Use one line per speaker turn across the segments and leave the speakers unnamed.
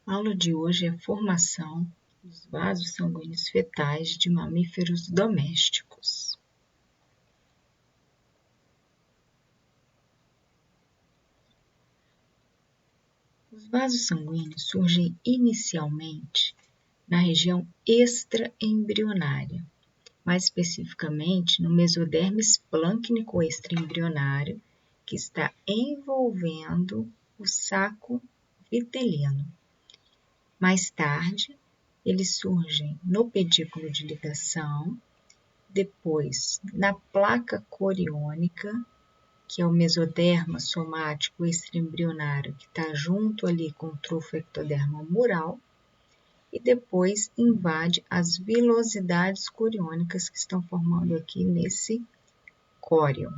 A aula de hoje é a formação dos vasos sanguíneos fetais de mamíferos domésticos. Os vasos sanguíneos surgem inicialmente na região extraembrionária, mais especificamente no mesoderme plâncnico extraembrionário, que está envolvendo o saco vitelino. Mais tarde, eles surgem no pedículo de ligação, depois na placa coriônica, que é o mesoderma somático extraembrionário, que está junto ali com o trufo ectoderma mural, e depois invade as vilosidades coriônicas que estão formando aqui nesse córion.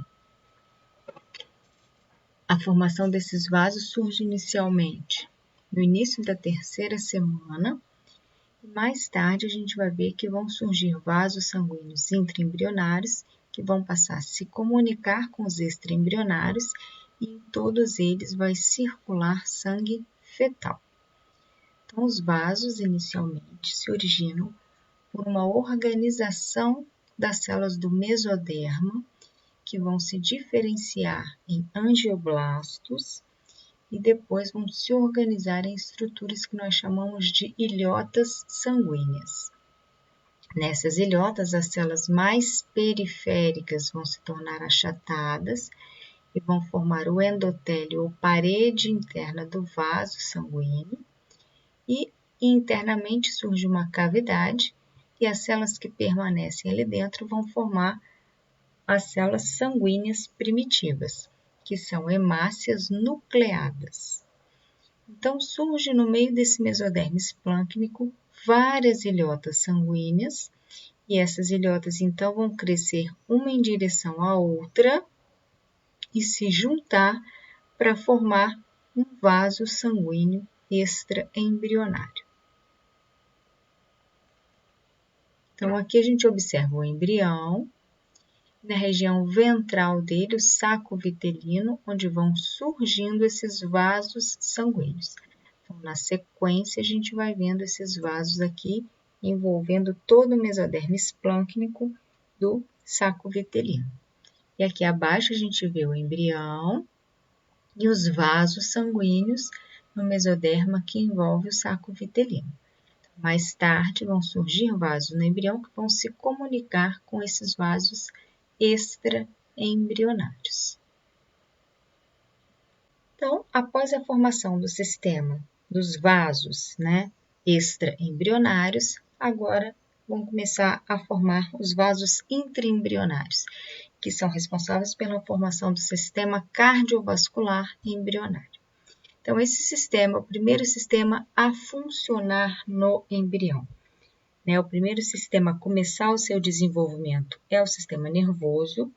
A formação desses vasos surge inicialmente no início da terceira semana, e mais tarde a gente vai ver que vão surgir vasos sanguíneos intraembrionários que vão passar a se comunicar com os extraembrionários e em todos eles vai circular sangue fetal. Então, os vasos inicialmente se originam por uma organização das células do mesoderma, que vão se diferenciar em angioblastos e depois vão se organizar em estruturas que nós chamamos de ilhotas sanguíneas. Nessas ilhotas, as células mais periféricas vão se tornar achatadas e vão formar o endotélio ou parede interna do vaso sanguíneo, e internamente surge uma cavidade e as células que permanecem ali dentro vão formar as células sanguíneas primitivas, que são hemácias nucleadas. Então, surge no meio desse mesoderme plâncnico várias ilhotas sanguíneas, e essas ilhotas então vão crescer uma em direção à outra e se juntar para formar um vaso sanguíneo extraembrionário. Então, aqui a gente observa o embrião, na região ventral dele, o saco vitelino, onde vão surgindo esses vasos sanguíneos. Então, na sequência, a gente vai vendo esses vasos aqui, envolvendo todo o mesoderme plâncnico do saco vitelino. E aqui abaixo a gente vê o embrião e os vasos sanguíneos no mesoderma que envolve o saco vitelino. Mais tarde vão surgir vasos no embrião que vão se comunicar com esses vasos extraembrionários. Então, após a formação do sistema dos vasos, extraembrionários, agora vão começar a formar os vasos intraembrionários, que são responsáveis pela formação do sistema cardiovascular embrionário. Então, esse sistema é o primeiro sistema a funcionar no embrião. O primeiro sistema a começar o seu desenvolvimento é o sistema nervoso,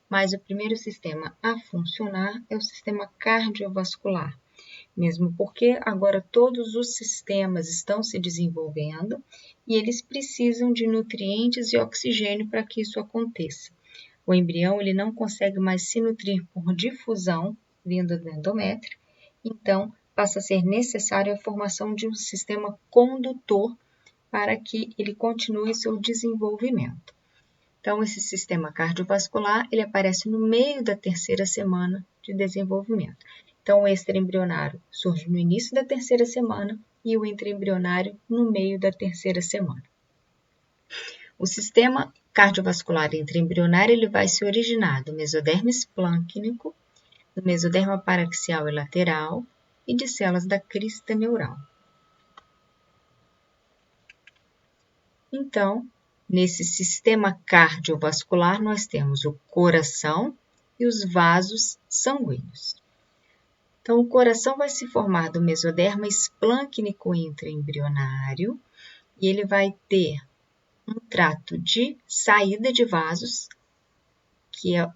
mas o primeiro sistema a funcionar é o sistema cardiovascular, mesmo porque agora todos os sistemas estão se desenvolvendo e eles precisam de nutrientes e oxigênio para que isso aconteça. O embrião ele não consegue mais se nutrir por difusão vindo do endométrio, então passa a ser necessária a formação de um sistema condutor para que ele continue seu desenvolvimento. Então, esse sistema cardiovascular, ele aparece no meio da terceira semana de desenvolvimento. Então, o extraembrionário surge no início da terceira semana e o intraembrionário no meio da terceira semana. O sistema cardiovascular intraembrionário, ele vai se originar do mesoderme plâncnico, do mesoderma paraxial e lateral e de células da crista neural. Então, nesse sistema cardiovascular, nós temos o coração e os vasos sanguíneos. Então, o coração vai se formar do mesoderma plâncnico intraembrionário e ele vai ter um trato de saída de vasos, que é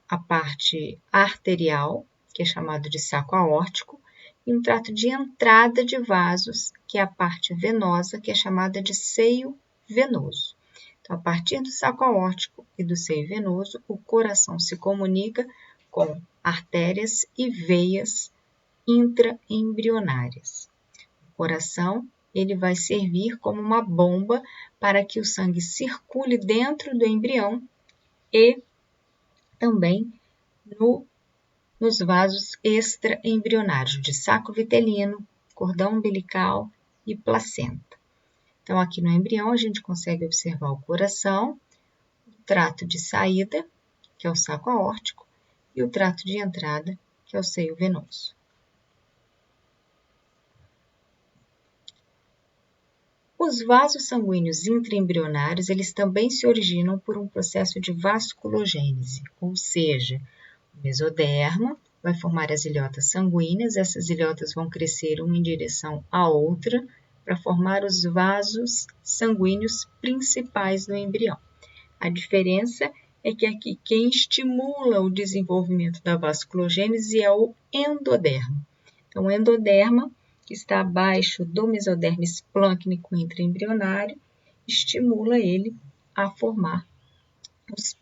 a parte arterial, que é chamado de saco aórtico, e um trato de entrada de vasos, que é a parte venosa, que é chamada de seio venoso. Então, a partir do saco aórtico e do seio venoso, o coração se comunica com artérias e veias intraembrionárias. coração, ele vai servir como uma bomba para que o sangue circule dentro do embrião e também nos vasos extraembrionários de saco vitelino, cordão umbilical e placenta. Então, aqui no embrião, a gente consegue observar o coração, o trato de saída, que é o saco aórtico, e o trato de entrada, que é o seio venoso. Os vasos sanguíneos intraembrionários, eles também se originam por um processo de vasculogênese, ou seja, o mesoderma vai formar as ilhotas sanguíneas, essas ilhotas vão crescer uma em direção à outra para formar os vasos sanguíneos principais do embrião. A diferença é que aqui quem estimula o desenvolvimento da vasculogênese é o endoderma. Então, o endoderma, que está abaixo do mesoderma esplâncnico intraembrionário, estimula ele a formar os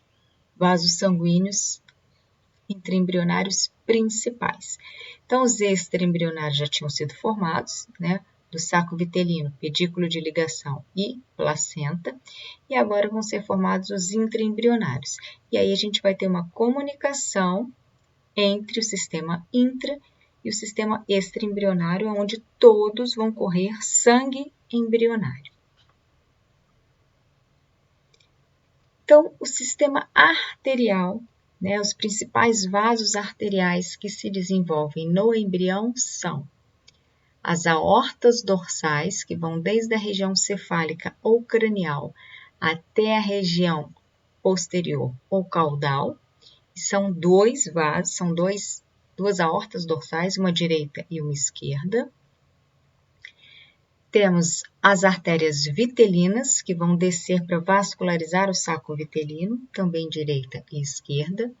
vasos sanguíneos intraembrionários principais. Então, os extraembrionários já tinham sido formados, né? Do saco vitelino, pedículo de ligação e placenta, e agora vão ser formados os intraembrionários. E aí a gente vai ter uma comunicação entre o sistema intra e o sistema extraembrionário, onde todos vão correr sangue embrionário. Então, o sistema arterial, né, os principais vasos arteriais que se desenvolvem no embrião são as aortas dorsais, que vão desde a região cefálica ou cranial até a região posterior ou caudal. E são dois vasos, são duas aortas dorsais, uma direita e uma esquerda. Temos as artérias vitelinas, que vão descer para vascularizar o saco vitelino, também direita e esquerda.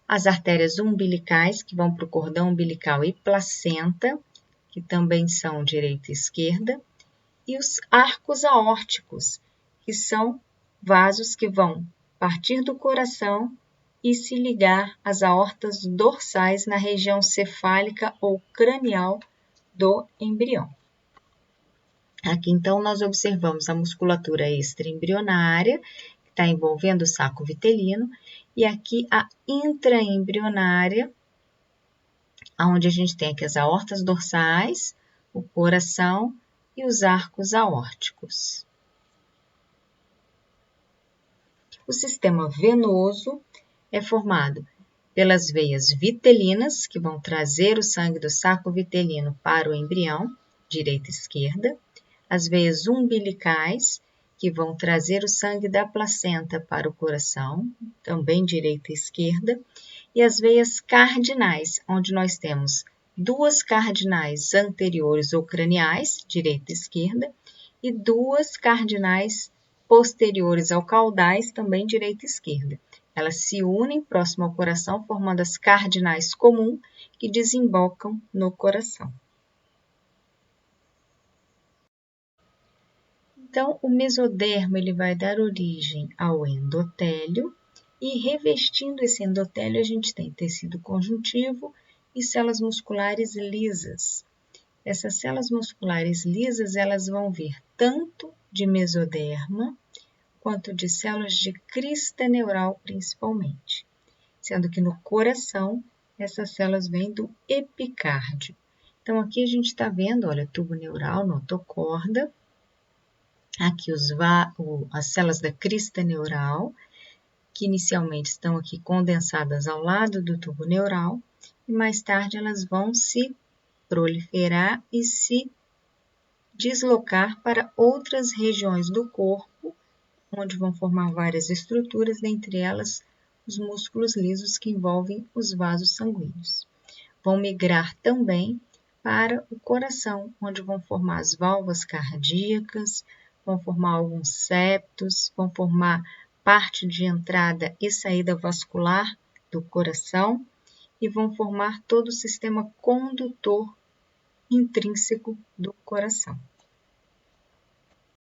As artérias umbilicais, que vão para o cordão umbilical e placenta, que também são direita e esquerda. E os arcos aórticos, que são vasos que vão partir do coração e se ligar às aortas dorsais na região cefálica ou cranial do embrião. Aqui, então, nós observamos a musculatura extraembrionária, que está envolvendo o saco vitelino, e aqui a intraembrionária, onde a gente tem aqui as aortas dorsais, o coração e os arcos aórticos. O sistema venoso é formado pelas veias vitelinas, que vão trazer o sangue do saco vitelino para o embrião, direita e esquerda. As veias umbilicais, que vão trazer o sangue da placenta para o coração, também direita e esquerda. E as veias cardinais, onde nós temos duas cardinais anteriores ou craniais, direita e esquerda, e duas cardinais posteriores ao caudais, também direita e esquerda. Elas se unem próximo ao coração, formando as cardinais comum, que desembocam no coração. Então, o mesoderma ele vai dar origem ao endotélio, e revestindo esse endotélio, a gente tem tecido conjuntivo e células musculares lisas. Essas células musculares lisas, elas vão vir tanto de mesoderma, quanto de células de crista neural, principalmente. Sendo que no coração, essas células vêm do epicárdio. Então, aqui a gente está vendo, olha, tubo neural, notocorda. Aqui as células da crista neural, que inicialmente estão aqui condensadas ao lado do tubo neural, e mais tarde elas vão se proliferar e se deslocar para outras regiões do corpo, onde vão formar várias estruturas, dentre elas os músculos lisos que envolvem os vasos sanguíneos. Vão migrar também para o coração, onde vão formar as válvulas cardíacas, vão formar alguns septos, vão formar parte de entrada e saída vascular do coração e vão formar todo o sistema condutor intrínseco do coração.